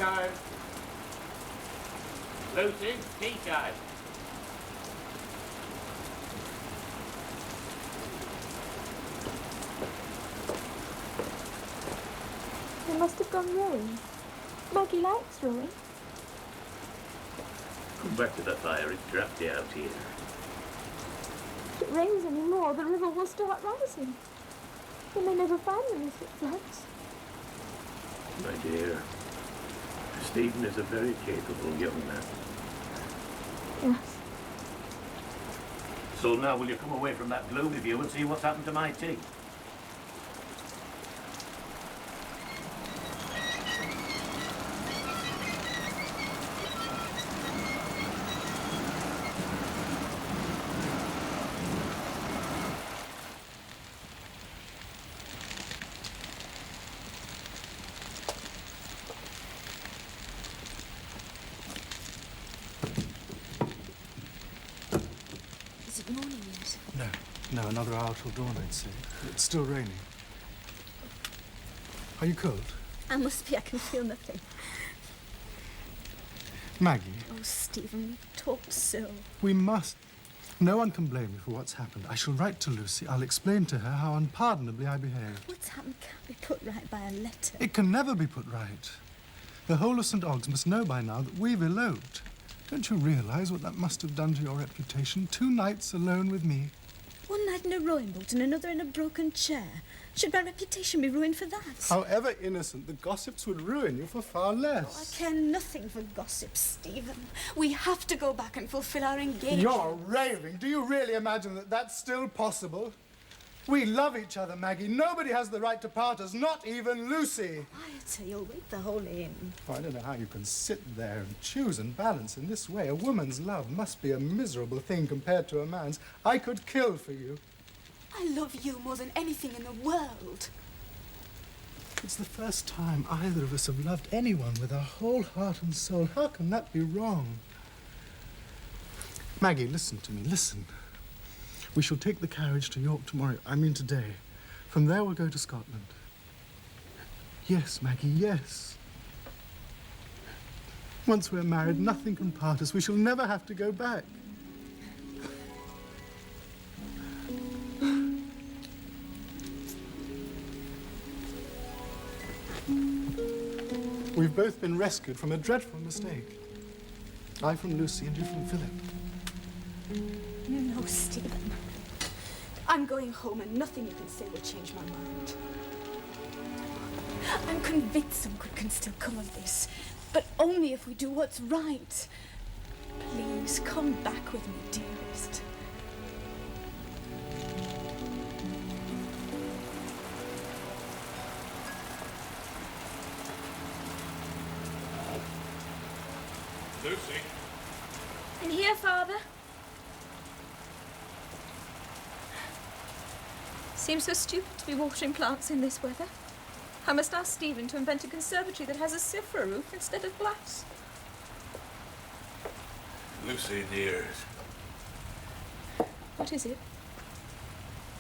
time. Lucy, tea time. It must have gone rowing. Maggie likes rowing. Come back to the fire, it's drafty out here. If it rains any more, the river will start rising. We may never find them if it floods. My dear, Stephen is a very capable young man. Yes. So now will you come away from that gloomy view and see what's happened to my tea? No, another hour till dawn, I'd say. It's still raining. Are you cold? I must be. I can feel nothing. Maggie. Oh, Stephen, you talked so. We must. No one can blame you for what's happened. I shall write to Lucy. I'll explain to her how unpardonably I behaved. What's happened can't be put right by a letter. It can never be put right. The whole of St. Oggs must know by now that we've eloped. Don't you realise what that must have done to your reputation? 2 nights alone with me. One night in a rowing boat and another in a broken chair. Should my reputation be ruined for that? However innocent, the gossips would ruin you for far less. Oh, I care nothing for gossip, Stephen. We have to go back and fulfill our engagement. You're raving. Do you really imagine that that's still possible? We love each other, Maggie. Nobody has the right to part us, not even Lucy. Quieter, you'll wake the whole inn. Oh, I don't know how you can sit there and choose and balance in this way. A woman's love must be a miserable thing compared to a man's. I could kill for you. I love you more than anything in the world. It's the first time either of us have loved anyone with our whole heart and soul. How can that be wrong? Maggie, listen to me, listen. We shall take the carriage to York tomorrow. I mean today. From there we'll go to Scotland. Yes, Maggie, yes. Once we're married, nothing can part us. We shall never have to go back. We've both been rescued from a dreadful mistake. I from Lucy and you from Phillip. No, Stephen. I'm going home and nothing you can say will change my mind. I'm convinced some good can still come of this, but only if we do what's right. Please come back with me, dearest. Lucy. In here, Father. Seems so stupid to be watering plants in this weather. I must ask Stephen to invent a conservatory that has a sieve for a roof instead of glass. Lucy, dear. What is it?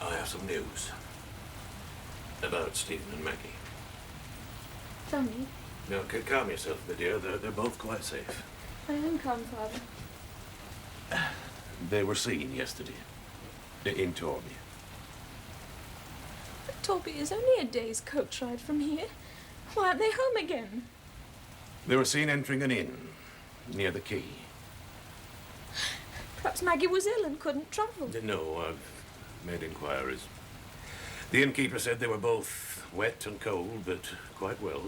I have some news about Stephen and Maggie. Tell me. Now, calm yourself, my dear. They're both quite safe. I am calm, Father. They were seen yesterday in Torby. But Torby is only a day's coach ride from here. Why aren't they home again? They were seen entering an inn near the quay. Perhaps Maggie was ill and couldn't travel. No, I've made inquiries. The innkeeper said they were both wet and cold, but quite well.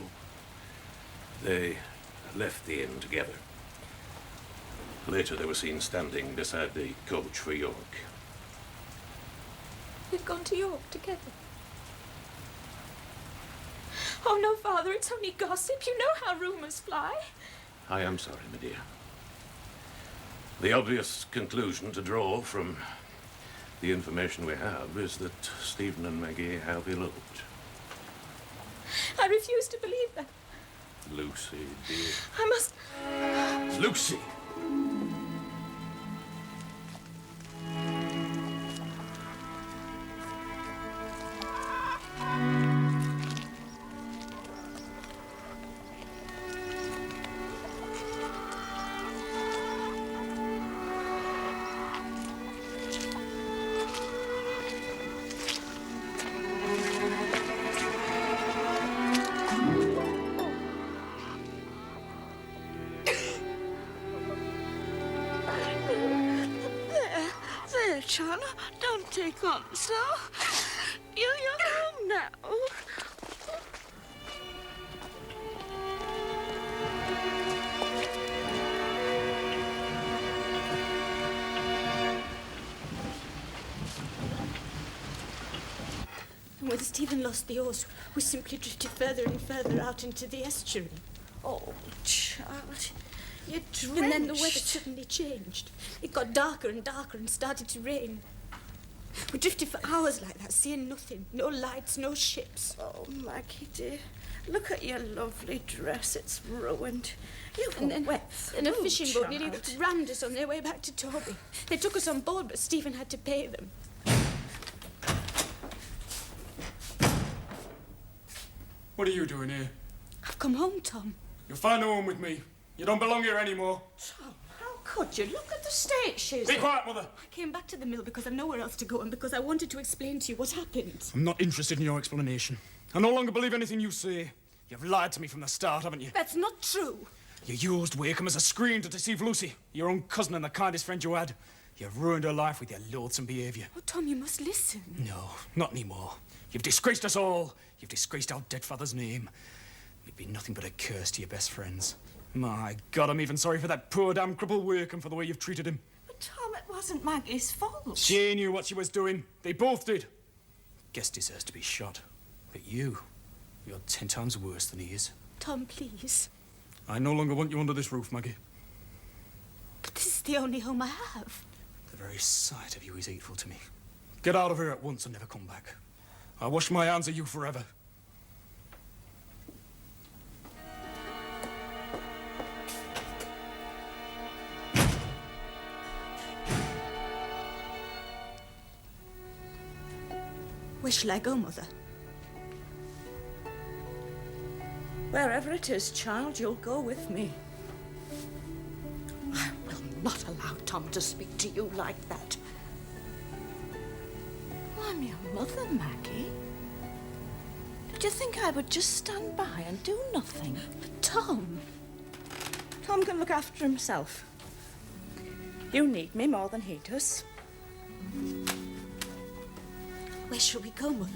They left the inn together. Later, they were seen standing beside the coach for York. They've gone to York together. Oh, no, Father, it's only gossip. You know how rumours fly. I am sorry, my dear. The obvious conclusion to draw from the information we have is that Stephen and Maggie have eloped. I refuse to believe that. Lucy, dear. I must... Lucy! take on, so you're home now. And when Stephen lost the oars, we simply drifted further and further out into the estuary. Oh, child, you're drenched. And then the weather suddenly changed. It got darker and darker and started to rain. We drifted for hours like that, seeing nothing. No lights, no ships. Oh, Maggie, dear. Look at your lovely dress. It's ruined. You were wet through, And a fishing boat nearly child. rammed us on their way back to Toby. They took us on board, but Stephen had to pay them. What are you doing here? I've come home, Tom. You'll find no one with me. You don't belong here anymore. Tom, how could you? Look at the state she's Be in. quiet, Mother. I came back to the mill because I've nowhere else to go and because I wanted to explain to you what happened. I'm not interested in your explanation. I no longer believe anything you say. You've lied to me from the start, haven't you? That's not true. You used Wakeham as a screen to deceive Lucy, your own cousin and the kindest friend you had. You've ruined her life with your loathsome behaviour. Oh, Tom, you must listen. No, not anymore. You've disgraced us all. You've disgraced our dead father's name. You'd be nothing but a curse to your best friends. My God, I'm even sorry for that poor damn cripple Wakeham for the way you've treated him. But Tom, it wasn't Maggie's fault. She knew what she was doing. They both did. Guess deserves to be shot. But you're 10 times worse than he is. Tom, please. I no longer want you under this roof, Maggie. But this is the only home I have. The very sight of you is hateful to me. Get out of here at once and never come back. I'll wash my hands of you forever. Where shall I go, Mother? Wherever it is, child, you'll go with me. I will not allow Tom to speak to you like that. I'm your mother, Maggie. Did you think I would just stand by and do nothing? But Tom... Tom can look after himself. You need me more than he does. Where shall we go, Mother?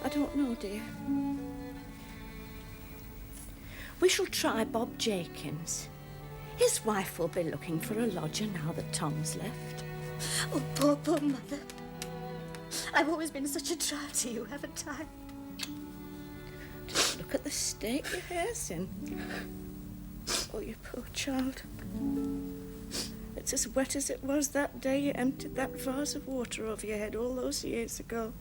I don't know, dear. We shall try Bob Jenkins. His wife will be looking for a lodger now that Tom's left. Oh, poor, poor Mother. I've always been such a trial to you, haven't I? Just look at the state your hair's in. Oh, you poor child. It's as wet as it was that day you emptied that vase of water over your head all those years ago.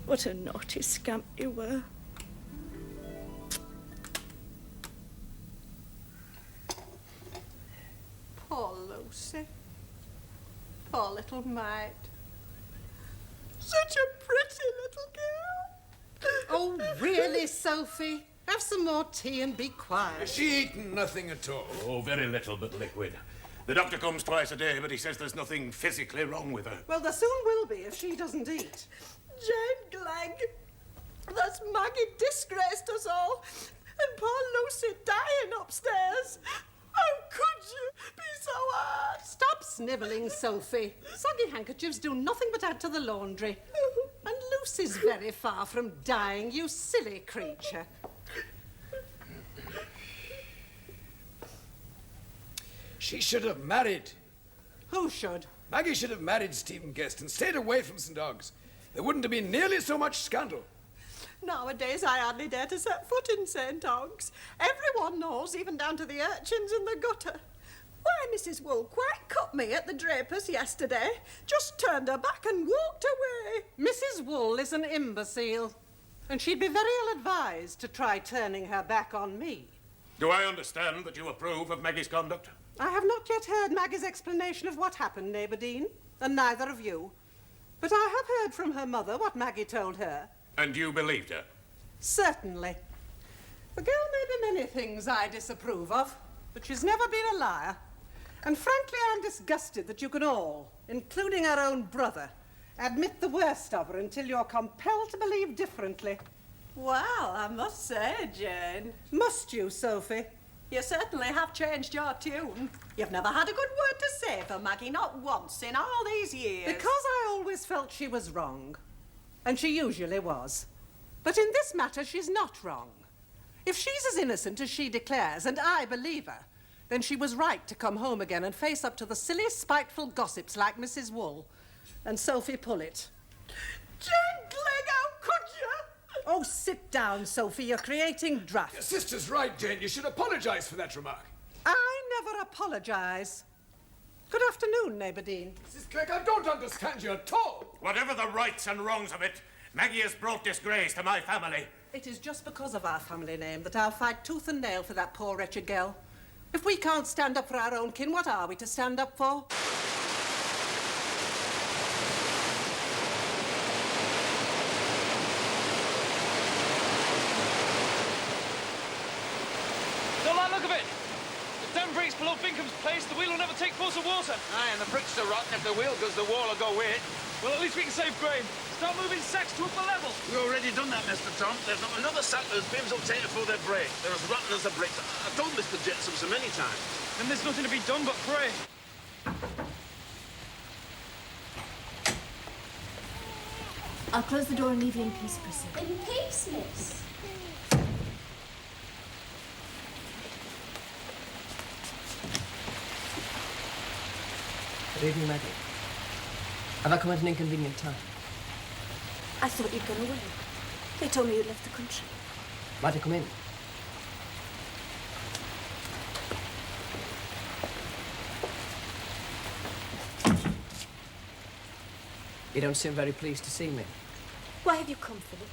What a naughty scamp you were. Poor Lucy. Poor little mite. Such a pretty little girl. Oh, really, Sophie? Have some more tea and be quiet. Has she eaten nothing at all? Oh, very little but liquid. The doctor comes twice a day, but he says there's nothing physically wrong with her. Well, there soon will be if she doesn't eat. Jane Glegg, that's Maggie disgraced us all. And poor Lucy dying upstairs. How could you be so hard? Stop snivelling, Sophie. Soggy handkerchiefs do nothing but add to the laundry. And Lucy's very far from dying, you silly creature. She should have married. Who should? Maggie should have married Stephen Guest and stayed away from St. Og's. There wouldn't have been nearly so much scandal. Nowadays, I hardly dare to set foot in St. Og's. Everyone knows, even down to the urchins in the gutter. Why, Mrs. Wool quite cut me at the draper's yesterday. Just turned her back and walked away. Mrs. Wool is an imbecile, and she'd be very ill-advised to try turning her back on me. Do I understand that you approve of Maggie's conduct? I have not yet heard Maggie's explanation of what happened, neighbour Dean, and neither of you. But I have heard from her mother what Maggie told her. And you believed her? Certainly. The girl may be many things I disapprove of, but she's never been a liar. And frankly, I'm disgusted that you can all, including our own brother, admit the worst of her until you're compelled to believe differently. Well, I must say, Jane. Must you, Sophie? You certainly have changed your tune. You've never had a good word to say for Maggie, not once in all these years. Because I always felt she was wrong. And she usually was. But in this matter, she's not wrong. If she's as innocent as she declares, and I believe her, then she was right to come home again and face up to the silly, spiteful gossips like Mrs. Wool and Sophie Pullet. Jane Glegg, how could you? Oh, sit down, Sophie. You're creating drafts. Your sister's right, Jane. You should apologise for that remark. I never apologise. Good afternoon, neighbour Dean. Mrs. Clegg, I don't understand you at all. Whatever the rights and wrongs of it, Maggie has brought disgrace to my family. It is just because of our family name that I'll fight tooth and nail for that poor wretched girl. If we can't stand up for our own kin, what are we to stand up for? Don't like the look of it. The dam breaks below Bincom's place, the wheel will never take force of water. Aye, and the bricks are rotten. If the wheel goes, the wall will go with it. Well, at least we can save grain. Start moving sacks to upper level. We already done that, Mr. Tom. There's not another sack those bibs will take before they break. They're as rotten as the bricks. I told Mr. Jetsam so many times. Then there's nothing to be done but pray. I'll close the door and leave you in peace, Prissy. In peace, miss. Good evening, Maggie. Have I come at an inconvenient time? I thought you'd gone away. They told me you'd left the country. Might I come in? You don't seem very pleased to see me. Why have you come, Philip?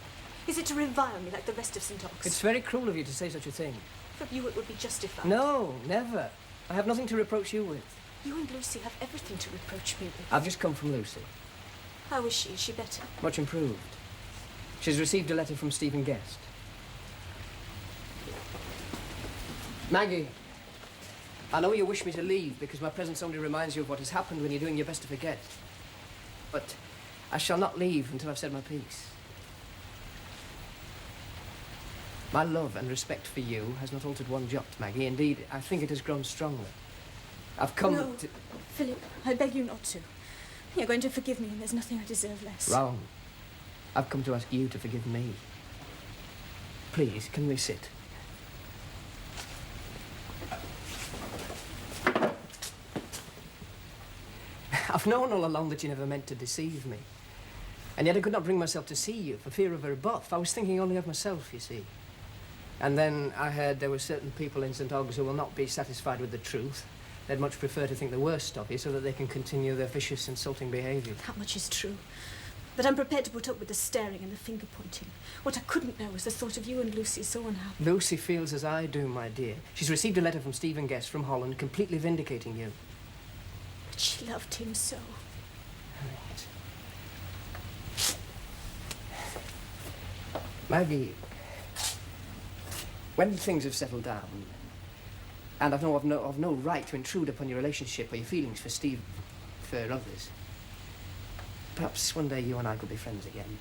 Is it to revile me like the rest of St. Ogg's? It's very cruel of you to say such a thing. From you it would be justified. No, never. I have nothing to reproach you with. You and Lucy have everything to reproach me with. I've just come from Lucy. How is she? Is she better? Much improved. She's received a letter from Stephen Guest. Maggie, I know you wish me to leave because my presence only reminds you of what has happened when you're doing your best to forget. But I shall not leave until I've said my piece. My love and respect for you has not altered one jot, Maggie. Indeed, I think it has grown stronger. I've come No, to... Philip, I beg you not to. You're going to forgive me and there's nothing I deserve less. Wrong. I've come to ask you to forgive me. Please, can we sit? I've known all along that you never meant to deceive me. And yet I could not bring myself to see you for fear of a rebuff. I was thinking only of myself, you see. And then I heard there were certain people in St. Ogg's who will not be satisfied with the truth. They'd much prefer to think the worst of you so that they can continue their vicious, insulting behaviour. That much is true. But I'm prepared to put up with the staring and the finger-pointing. What I couldn't know was the thought of you and Lucy so unhappy. Lucy feels as I do, my dear. She's received a letter from Stephen Guest from Holland, completely vindicating you. But she loved him so. Right. Maggie, when things have settled down, and I've no right to intrude upon your relationship or your feelings for Steve, for others, perhaps one day you and I could be friends again.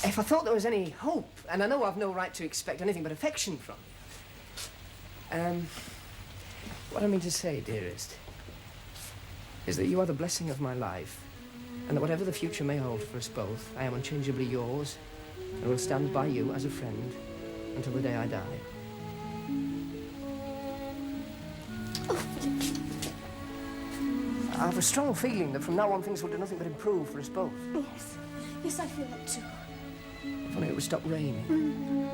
If I thought there was any hope, and I know I've no right to expect anything but affection from you, what I mean to say, dearest, is that you are the blessing of my life, and that whatever the future may hold for us both, I am unchangeably yours, and will stand by you as a friend until the day I die. I have a strong feeling that from now on things will do nothing but improve for us both. Yes. Yes, I feel that too. If only it would stop raining.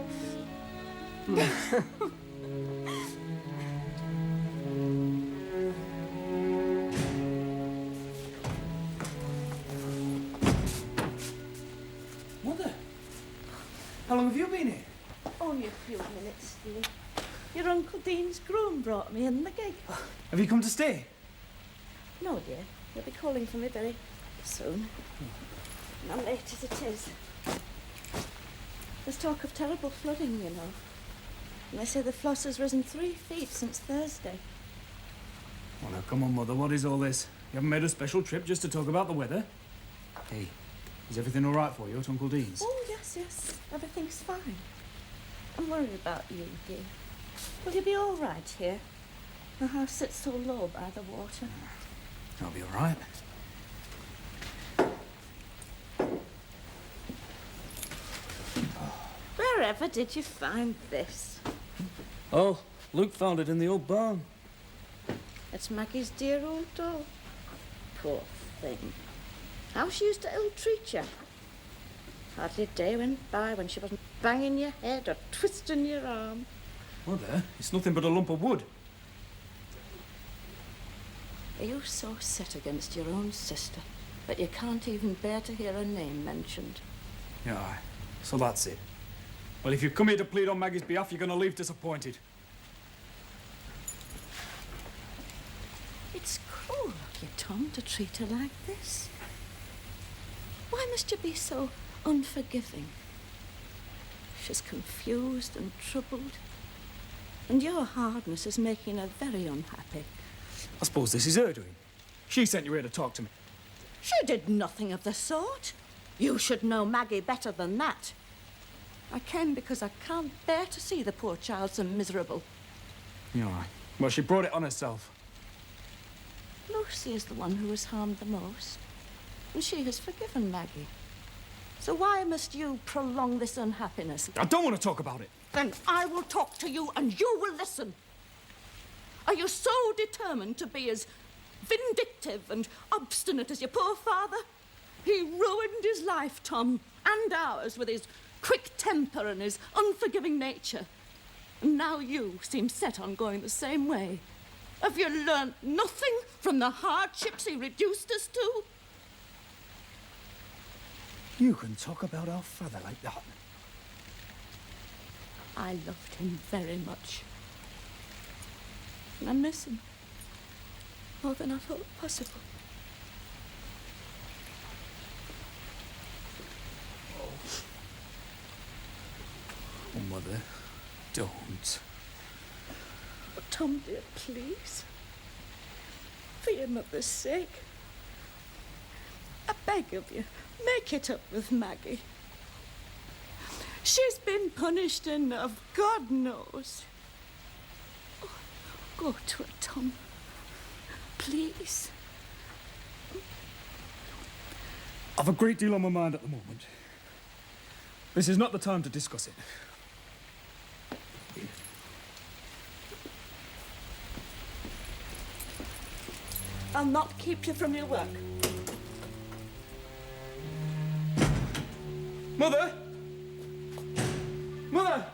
Mother, how long have you been here? Only a few minutes, dear. Your Uncle Dean's groom brought me in the gig. Have you come to stay? No, dear. He'll be calling for me very soon. Not late as it is. There's talk of terrible flooding, you know. And they say the Floss has risen 3 feet since Thursday. Oh, now, come on, Mother. What is all this? You haven't made a special trip just to talk about the weather? Hey, is everything all right for you at Uncle Dean's? Oh, yes, yes. Everything's fine. I'm worried about you, dear. Will you be all right here? The house sits so low by the water. I'll be all right. Wherever did you find this? Oh, Luke found it in the old barn. It's Maggie's dear old doll. Poor thing. How she used to ill-treat you. Hardly a day went by when she wasn't banging your head or twisting your arm. Mother, it's nothing but a lump of wood. Are you so set against your own sister that you can't even bear to hear her name mentioned? Yeah, aye. So that's it. Well, if you come here to plead on Maggie's behalf, you're going to leave disappointed. It's cruel of you, Tom, to treat her like this. Why must you be so unforgiving? She's confused and troubled, and your hardness is making her very unhappy. I suppose this is her doing. She sent you here to talk to me. She did nothing of the sort. You should know Maggie better than that. I came because I can't bear to see the poor child so miserable. Yeah, aye. Well, she brought it on herself. Lucy is the one who was harmed the most, and she has forgiven Maggie. So why must you prolong this unhappiness? I don't want to talk about it. Then I will talk to you and you will listen. Are you so determined to be as vindictive and obstinate as your poor father? He ruined his life, Tom, and ours, with his quick temper and his unforgiving nature. And now you seem set on going the same way. Have you learnt nothing from the hardships he reduced us to? You can talk about our father like that. I loved him very much. And I miss him more than I thought possible. Oh, Mother, don't. Oh, Tom, dear, please. For your mother's sake. I beg of you, make it up with Maggie. She's been punished enough, God knows. Oh, go to her, Tom. Please. I've a great deal on my mind at the moment. This is not the time to discuss it. I'll not keep you from your work. Mother! Mother!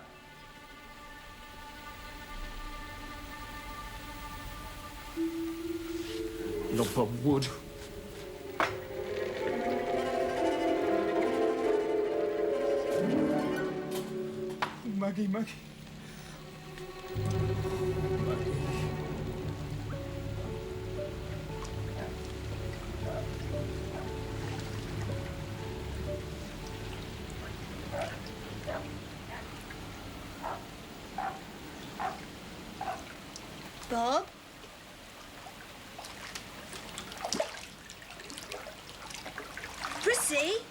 Lump of wood. Maggie, Maggie. Bob? Prissy?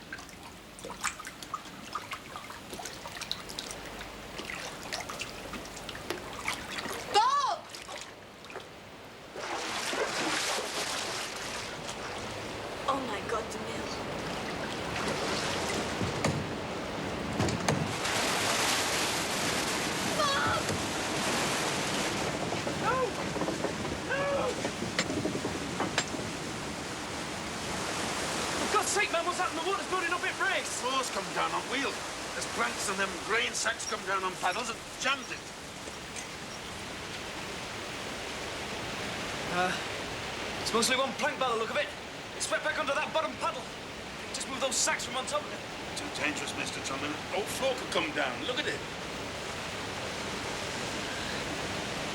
Bob! Oh my God, the mill. Bob! For God's sake, man, what's happened? The water's building up in race. Floss come down on wheel. There's planks and them grain sacks come down on paddles and jammed it. It's mostly one plank by the look of it. It swept back under that bottom paddle. Just move those sacks from on top of it. Too dangerous, Mr. Tulliver. Old floor could come down. Look at it.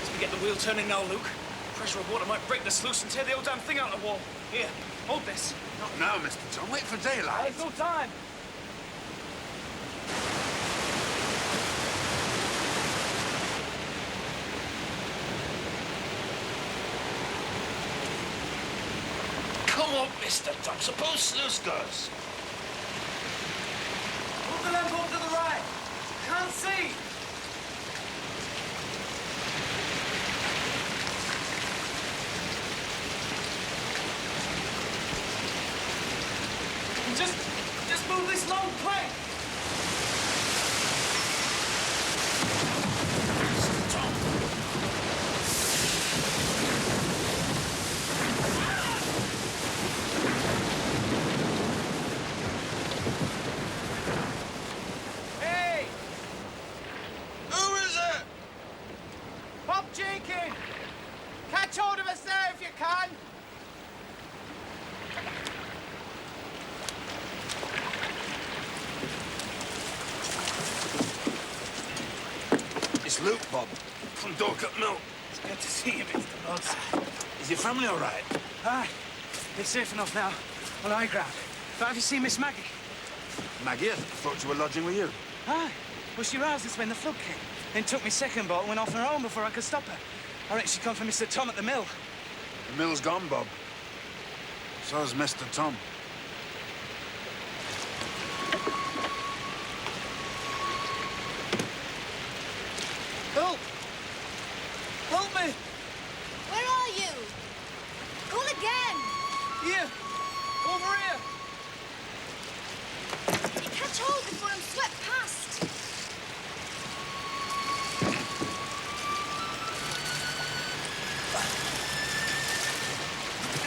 As we get the wheel turning now, Luke, pressure of water might break the sluice and tear the old damn thing out of the wall. Here, hold this. Not now, Mr. Tom. Wait for daylight. There's no time. Come up, Mr. Tom. Suppose sluice goes. Move the lamp over to the right. Can't see. Just move this long plank. Hey! Who is it? Bob Jenkins! Catch hold of us there if you can! It's Luke, Bob, from Dorcut Mill. It's good to see you, Mr. Logs. Is your family all right? Aye. They're safe enough now. On high ground. But have you seen Miss Maggie? Maggie, I thought you were lodging with you. Aye. Well, she roused us when the flood came. Then took me second boat and went off on her own before I could stop her. I reckon she come from Mr. Tom at the mill. The mill's gone, Bob. So's Mr. Tom. Help! Help me! Where are you? Call again! Here! Over here! Catch hold before I'm swept past.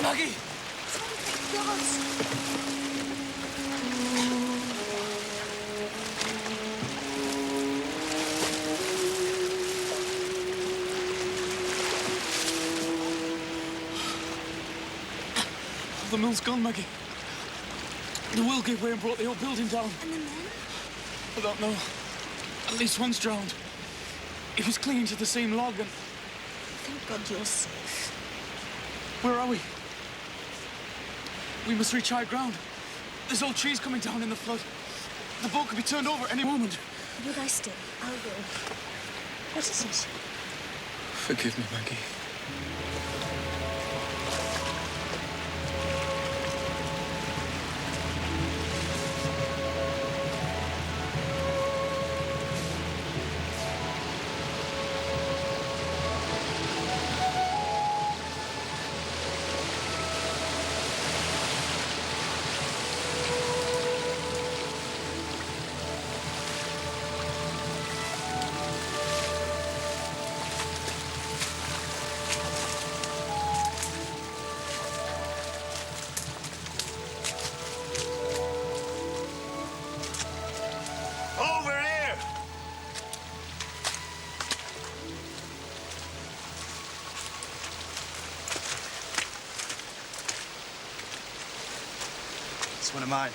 Maggie! Thank God. The mill's gone, Maggie. The wheel gave way and brought the old building down. And the men? I don't know. At least one's drowned. He was clinging to the same log and... Thank God you're safe. Where are we? We must reach high ground. There's old trees coming down in the flood. The boat could be turned over any moment. You lie still. I'll go. What is it? Forgive me, Maggie. Over here! It's one of mine.